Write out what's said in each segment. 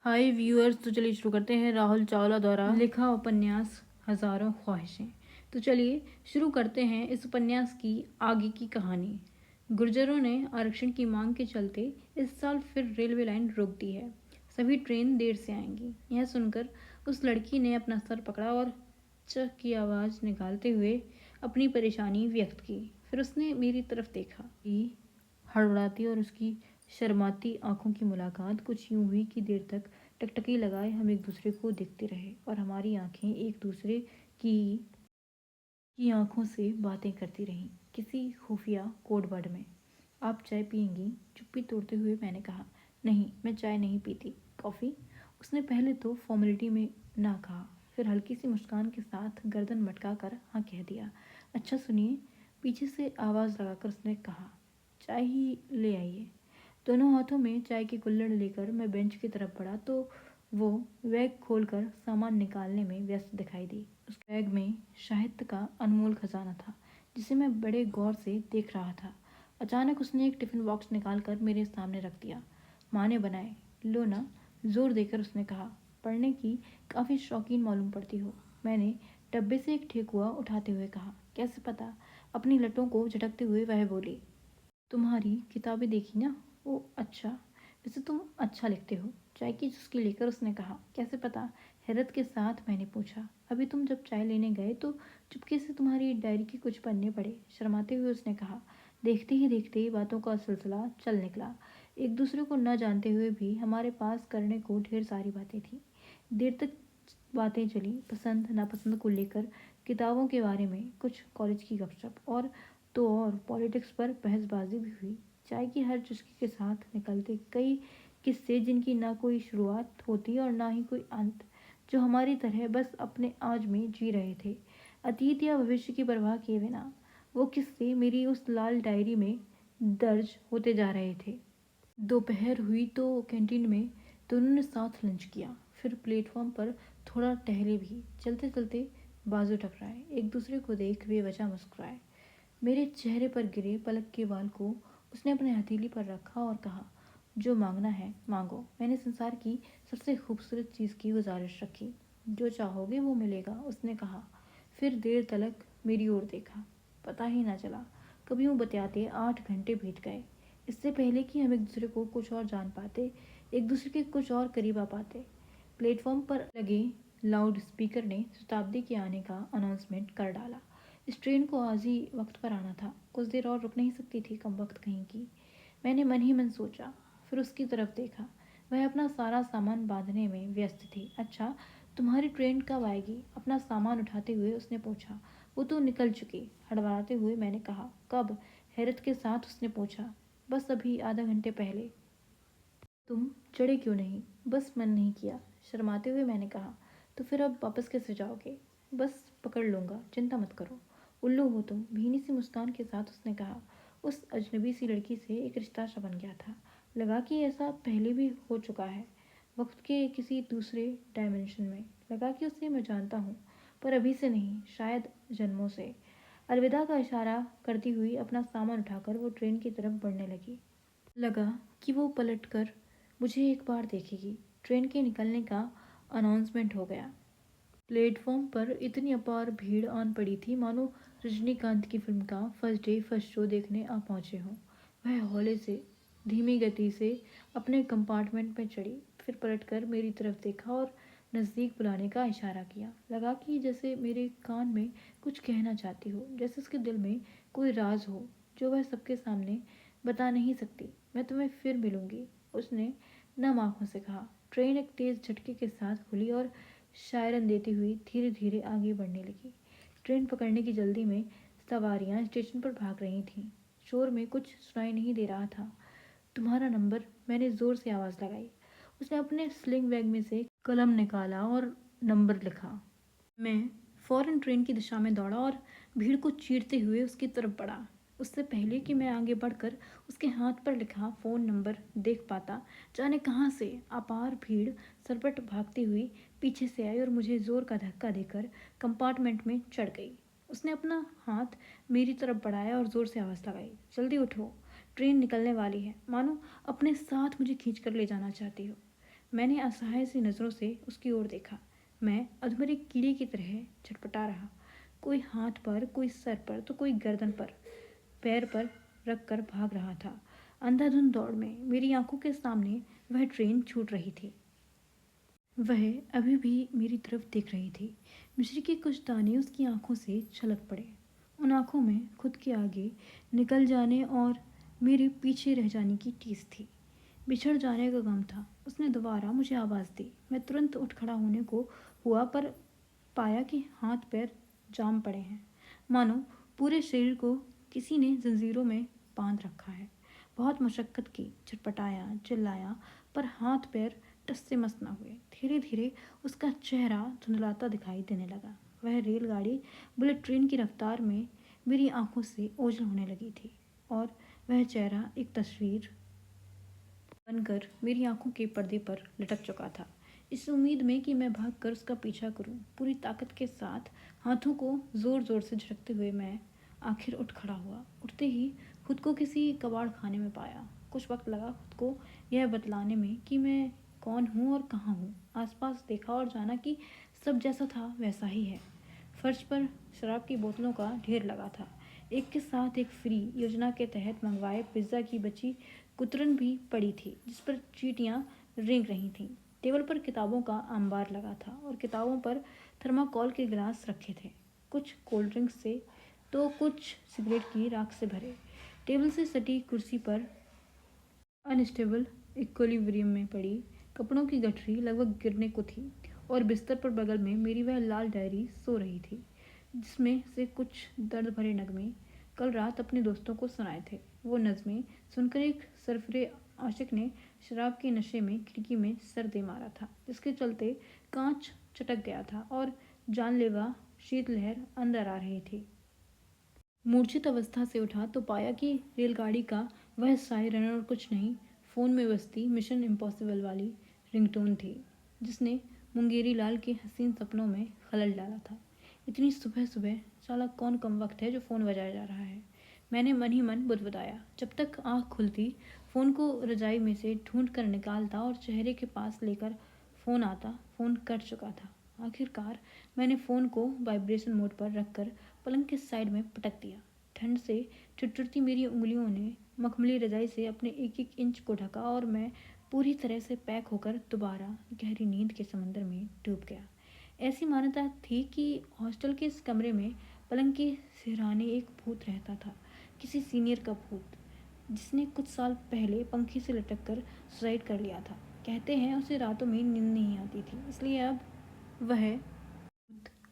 हाय viewers, तो चलिए शुरू करते हैं। राहुल चावला द्वारा लिखा उपन्यास हजारों ख्वाहिशें। तो चलिए शुरू करते हैं इस उपन्यास की आगे की कहानी। गुर्जरों ने आरक्षण की मांग के चलते इस साल फिर रेलवे लाइन रोक दी है। सभी ट्रेन देर से आएंगी। यह सुनकर उस लड़की ने अपना सर पकड़ा और च की आवाज़ निकालते हुए अपनी परेशानी व्यक्त की। फिर उसने मेरी तरफ देखा। हड़बड़ाती और उसकी शर्माती आंखों की मुलाकात कुछ यूं हुई कि देर तक टकटकी लगाए हम एक दूसरे को देखते रहे और हमारी आंखें एक दूसरे की की आंखों से बातें करती रहीं, किसी खुफिया कोड वर्ड में। आप चाय पियेंगी? चुप्पी तोड़ते हुए मैंने कहा। नहीं, मैं चाय नहीं पीती। कॉफ़ी? उसने पहले तो फॉर्मेलिटी में ना कहा, फिर हल्की सी मुस्कान के साथ गर्दन मटका कर हाँ कह दिया। अच्छा सुनिए, पीछे से आवाज़ लगाकर उसने कहा। चाय ही ले आइए। दोनों हाथों में चाय की कुल्हड़ लेकर मैं बेंच की तरफ बढ़ा तो वो बैग खोलकर सामान निकालने में व्यस्त दिखाई दी। उस बैग में साहित्य का अनमोल खजाना था, जिसे मैं बड़े गौर से देख रहा था। अचानक उसने एक टिफिन बॉक्स निकालकर मेरे सामने रख दिया। माँ ने बनाए। लो ना, जोर देकर उसने कहा। पढ़ने की काफ़ी शौकीन मालूम पड़ती हो। मैंने डब्बे से एक ठेकुआ उठाते हुए कहा। कैसे पता? अपनी लटों को झटकते हुए वह बोली। तुम्हारी किताबें देखी ना। ओ अच्छा, वैसे तुम अच्छा लिखते हो। चाय की चुस्की लेकर उसने कहा। कैसे पता? हैरत के साथ मैंने पूछा। अभी तुम जब चाय लेने गए तो चुपके से तुम्हारी डायरी के कुछ पन्ने पड़े। शर्माते हुए उसने कहा। देखते ही देखते बातों का सिलसिला चल निकला। एक दूसरे को न जानते हुए भी हमारे पास करने को ढेर सारी बातें थी। देर तक बातें चली, पसंद नापसंद को लेकर, किताबों के बारे में, कुछ कॉलेज की गपशप और पॉलिटिक्स पर बहसबाजी भी हुई। चाय की हर चुस्की के साथ निकलते कई किस्से जिनकी ना कोई शुरुआत होती और ना ही कोई अंत, जो हमारी तरह बस अपने आज में जी रहे थे, अतीत या भविष्य की परवाह किए बिना। वो किस्से मेरी उस लाल डायरी में दर्ज होते जा रहे थे। दोपहर हुई तो कैंटीन में दोनों ने साथ लंच किया। फिर प्लेटफॉर्म पर थोड़ा टहले भी। चलते चलते बाजू टकराए, एक दूसरे को देख बेवजह मुस्कुराए। मेरे चेहरे पर गिरे पलक के बाल को उसने अपने हथेली पर रखा और कहा। जो मांगना है मांगो। मैंने संसार की सबसे खूबसूरत चीज़ की गुजारिश रखी। जो चाहोगे वो मिलेगा, उसने कहा। फिर देर तलक मेरी ओर देखा। पता ही ना चला कभी यूँ बतियाते 8 घंटे बीत गए। इससे पहले कि हम एक दूसरे को कुछ और जान पाते, एक दूसरे के कुछ और करीब आ पाते। प्लेटफॉर्म पर लगे लाउड स्पीकर ने शताब्दी के आने का अनाउंसमेंट कर डाला। इस ट्रेन को आज ही वक्त पर आना था। कुछ देर और रुक नहीं सकती थी कम वक्त कहीं की। मैंने मन ही मन सोचा, फिर उसकी तरफ देखा। वह अपना सारा सामान बांधने में व्यस्त थी। अच्छा, तुम्हारी ट्रेन कब आएगी? अपना सामान उठाते हुए उसने पूछा। वो तो निकल चुकी, हड़बड़ाते हुए मैंने कहा। कब? हैरत के साथ उसने पूछा। बस अभी आधा घंटे पहले। तुम चढ़े क्यों नहीं? बस मन नहीं किया, शर्माते हुए मैंने कहा। तो फिर अब वापस कैसे जाओगे? बस पकड़ लूँगा, चिंता मत करो। उल्लू हो तुम, भीनी सी मुस्कान के साथ उसने कहा। उस अजनबी सी लड़की से एक रिश्ता सा बन गया था। लगा कि ऐसा पहले भी हो चुका है, वक्त के किसी दूसरे डायमेंशन में। लगा कि उसे मैं जानता हूँ, पर अभी से नहीं, शायद जन्मों से। अलविदा का इशारा करती हुई अपना सामान उठाकर वो ट्रेन की तरफ बढ़ने लगी। लगा कि वो पलटकर मुझे एक बार देखेगी। ट्रेन के निकलने का अनाउंसमेंट हो गया। प्लेटफॉर्म पर इतनी अपार भीड़ आन पड़ी थी मानो रजनीकांत की फिल्म का फर्स्ट डे फर्स्ट शो देखने आ पहुंचे हों। वह हौले से धीमी गति से अपने कंपार्टमेंट में चढ़ी, फिर पलटकर मेरी तरफ देखा और नज़दीक बुलाने का इशारा किया। लगा कि जैसे मेरे कान में कुछ कहना चाहती हो, जैसे उसके दिल में कोई राज हो जो वह सबके सामने बता नहीं सकती। मैं तुम्हें फिर मिलूंगी, उसने नम आंखों से कहा। ट्रेन एक तेज़ झटके के साथ खुली और शायरन देती हुई धीरे धीरे आगे बढ़ने लगी। ट्रेन पकड़ने की जल्दी में सवारियां स्टेशन पर भाग रही थीं। शोर में कुछ सुनाई नहीं दे रहा था। तुम्हारा नंबर, मैंने ज़ोर से आवाज़ लगाई। उसने अपने स्लिंग बैग में से कलम निकाला और नंबर लिखा। मैं फौरन ट्रेन की दिशा में दौड़ा और भीड़ को चीरते हुए उसकी तरफ बढ़ा। उससे पहले कि मैं आगे बढ़कर उसके हाथ पर लिखा फ़ोन नंबर देख पाता, जाने कहाँ से अपार भीड़ सरपट भागती हुई पीछे से आई और मुझे ज़ोर का धक्का देकर कंपार्टमेंट में चढ़ गई। उसने अपना हाथ मेरी तरफ बढ़ाया और ज़ोर से आवाज़ लगाई। जल्दी उठो, ट्रेन निकलने वाली है। मानो अपने साथ मुझे खींच कर ले जाना चाहती हो। मैंने असहाय सी नज़रों से उसकी ओर देखा। मैं अधमरे कीड़े की तरह छटपटा रहा। कोई हाथ पर, कोई सर पर, तो कोई गर्दन पर, पैर पर रख कर भाग रहा था। अंधाधुंध दौड़ में मेरी आंखों के सामने वह ट्रेन छूट रही थी। वह अभी भी मेरी तरफ देख रही थी। मिश्री के कुछ दाने उसकी आंखों से छलक पड़े। उन आंखों में खुद के आगे निकल जाने और मेरे पीछे रह जाने की टीस थी। बिछड़ जाने का गम था। उसने दोबारा मुझे आवाज़ दी। मैं तुरंत उठ खड़ा होने को हुआ, पर पाया कि हाथ पैर जाम पड़े हैं, मानो पूरे शरीर को किसी ने जंजीरों में बांध रखा है। बहुत मशक्क़त की, छटपटाया, चिल्लाया, पर हाथ पैर टस से मस न हुए। धीरे धीरे उसका चेहरा धुंधलाता दिखाई देने लगा। वह रेलगाड़ी बुलेट ट्रेन की रफ्तार में मेरी आंखों से ओझल होने लगी थी और वह चेहरा एक तस्वीर बनकर मेरी आंखों के पर्दे पर लटक चुका था। इस उम्मीद में कि मैं भागकर उसका पीछा करूं, पूरी ताकत के साथ हाथों को जोर जोर से झटकते हुए मैं आखिर उठ खड़ा हुआ। उठते ही खुद को किसी कबाड़ खाने में पाया। कुछ वक्त लगा खुद को यह बतलाने में कि मैं कौन हूँ और कहाँ हूँ। आसपास देखा और जाना कि सब जैसा था वैसा ही है। फर्श पर शराब की बोतलों का ढेर लगा था। एक के साथ एक फ्री योजना के तहत मंगवाए पिज्ज़ा की बची कुतरन भी पड़ी थी, जिस पर चींटियां रेंग रही थीं। टेबल पर किताबों का अंबार लगा था और किताबों पर थर्माकोल के गिलास रखे थे, कुछ कोल्ड ड्रिंक्स से तो कुछ सिगरेट की राख से भरे। टेबल से सटी कुर्सी पर अनस्टेबल इक्विलिब्रियम में पड़ी कपड़ों की गठरी लगभग गिरने को थी और बिस्तर पर बगल में मेरी वह लाल डायरी सो रही थी, जिसमें से कुछ दर्द भरे नगमे कल रात अपने दोस्तों को सुनाए थे। वो नज़में सुनकर एक सरफरे आशिक ने शराब के नशे में खिड़की में सर दे मारा था, जिसके चलते कांच चटक गया था और जानलेवा शीतलहर अंदर आ रही थी। मूर्छित अवस्था से उठा तो पाया कि रेलगाड़ी का वह सायरन और कुछ नहीं, फ़ोन में बजती मिशन इम्पॉसिबल वाली रिंगटोन थी, जिसने मुंगेरी लाल के हसीन सपनों में खलल डाला था। इतनी सुबह सुबह साला कौन कम वक्त है जो फ़ोन बजाया जा रहा है, मैंने मन ही मन बुदबुदाया। जब तक आँख खुलती फ़ोन को रजाई में से ढूंढ कर निकालता और चेहरे के पास लेकर फ़ोन आता, फ़ोन कट चुका था। आखिरकार मैंने फ़ोन को वाइब्रेशन मोड पर रखकर पलंग के साइड में पटक दिया। ठंड से ठिठुरती मेरी उंगलियों ने मखमली रजाई से अपने एक एक इंच को ढका और मैं पूरी तरह से पैक होकर दोबारा गहरी नींद के समंदर में डूब गया। ऐसी मान्यता थी कि हॉस्टल के इस कमरे में पलंग के सिरहाने एक भूत रहता था, किसी सीनियर का भूत, जिसने कुछ साल पहले पंखे से लटक कर सुसाइड कर लिया था। कहते हैं उसे रातों में नींद नहीं आती थी, इसलिए अब वह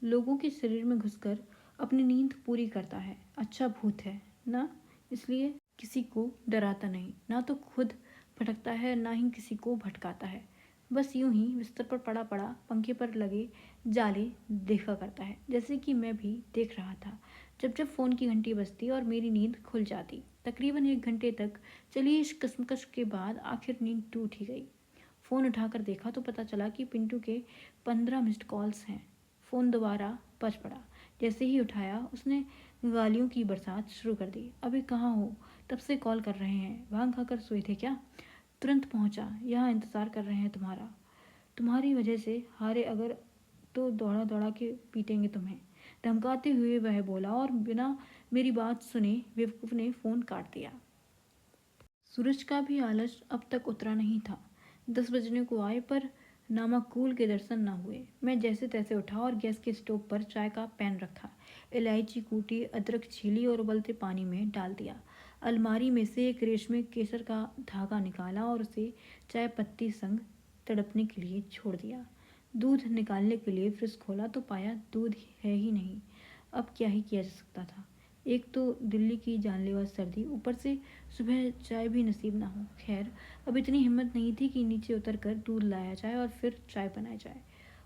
लोगों के शरीर में घुसकर अपनी नींद पूरी करता है। अच्छा भूत है ना, इसलिए किसी को डराता नहीं, ना तो खुद भटकता है, ना ही किसी को भटकाता है। बस यूं ही बिस्तर पर पड़ा पड़ा पंखे पर लगे जाले देखा करता है, जैसे कि मैं भी देख रहा था। जब जब फ़ोन की घंटी बजती और मेरी नींद खुल जाती। तकरीबन 1 घंटे तक चली इस कशमकश के बाद आखिर नींद टूट ही गई। फ़ोन उठाकर देखा तो पता चला कि पिंटू के 15 मिस्ड कॉल्स हैं। फ़ोन दोबारा बज पड़ा। जैसे ही उठाया उसने गालियों की बरसात शुरू कर दी। अभी कहाँ हो? तब से कॉल कर रहे हैं। भांग खाकर सोए थे क्या? तुरंत पहुंचा, यहाँ इंतज़ार कर रहे हैं तुम्हारा। तुम्हारी वजह से हारे अगर तो दौड़ा दौड़ा के पीटेंगे तुम्हें, धमकाते हुए वह बोला और बिना मेरी बात सुने बेवकूफ़ ने फ़ोन काट दिया। सूरज का भी आलस अब तक उतरा नहीं था। 10 बजने को आए पर नामाकूल के दर्शन न हुए। मैं जैसे तैसे उठा और गैस के स्टोव पर चाय का पैन रखा, इलायची कूटी, अदरक छीली और उबलते पानी में डाल दिया। अलमारी में से एक रेशमी केसर का धागा निकाला और उसे चाय पत्ती संग तड़पने के लिए छोड़ दिया। दूध निकालने के लिए फ्रिज खोला तो पाया दूध है ही नहीं। अब क्या ही किया जा सकता था। एक तो दिल्ली की जानलेवा सर्दी, ऊपर से सुबह चाय भी नसीब ना हो। खैर, अब इतनी हिम्मत नहीं थी कि नीचे उतर कर दूध लाया जाए और फिर चाय बनाई जाए,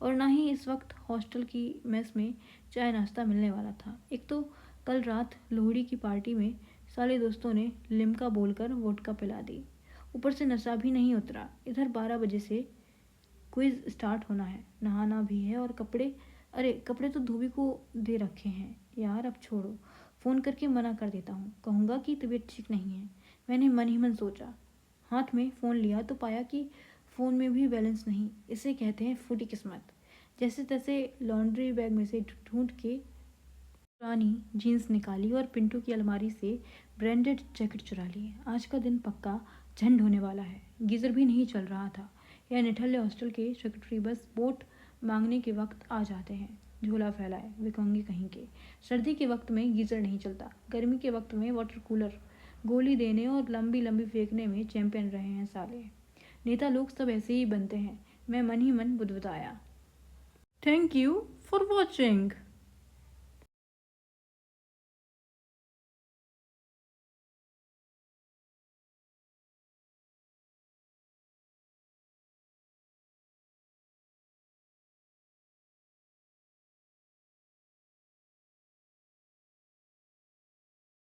और ना ही इस वक्त हॉस्टल की मेस में चाय नाश्ता मिलने वाला था। एक तो कल रात लोहड़ी की पार्टी में साले दोस्तों ने लिम्का बोलकर वोडका पिला दी, ऊपर से नशा भी नहीं उतरा। इधर 12 बजे से क्विज स्टार्ट होना है, नहाना भी है और कपड़े, अरे कपड़े तो धोबी को दे रखे हैं यार। अब छोड़ो, फ़ोन करके मना कर देता हूँ, कहूँगा कि तबीयत ठीक नहीं है। मैंने मन ही मन सोचा। हाथ में फ़ोन लिया तो पाया कि फ़ोन में भी बैलेंस नहीं, इसे कहते हैं फूटी किस्मत। जैसे तैसे लॉन्ड्री बैग में से ढूंढ के पुरानी जीन्स निकाली और पिंटू की अलमारी से ब्रांडेड जैकेट चुरा ली। आज का दिन पक्का झंड होने वाला है। गीज़र भी नहीं चल रहा था। यह निठल्ले हॉस्टल के सेक्रेटरी बस वोट मांगने के वक्त आ जाते हैं, झोला फैलाए विकंगी कहीं के। सर्दी के वक्त में गीज़र नहीं चलता, गर्मी के वक्त में वाटर कूलर गोली देने और लंबी लंबी फेंकने में चैंपियन रहे हैं साले। नेता लोग सब ऐसे ही बनते हैं, मैं मन ही मन बुदबुदाया। Thank you for watching.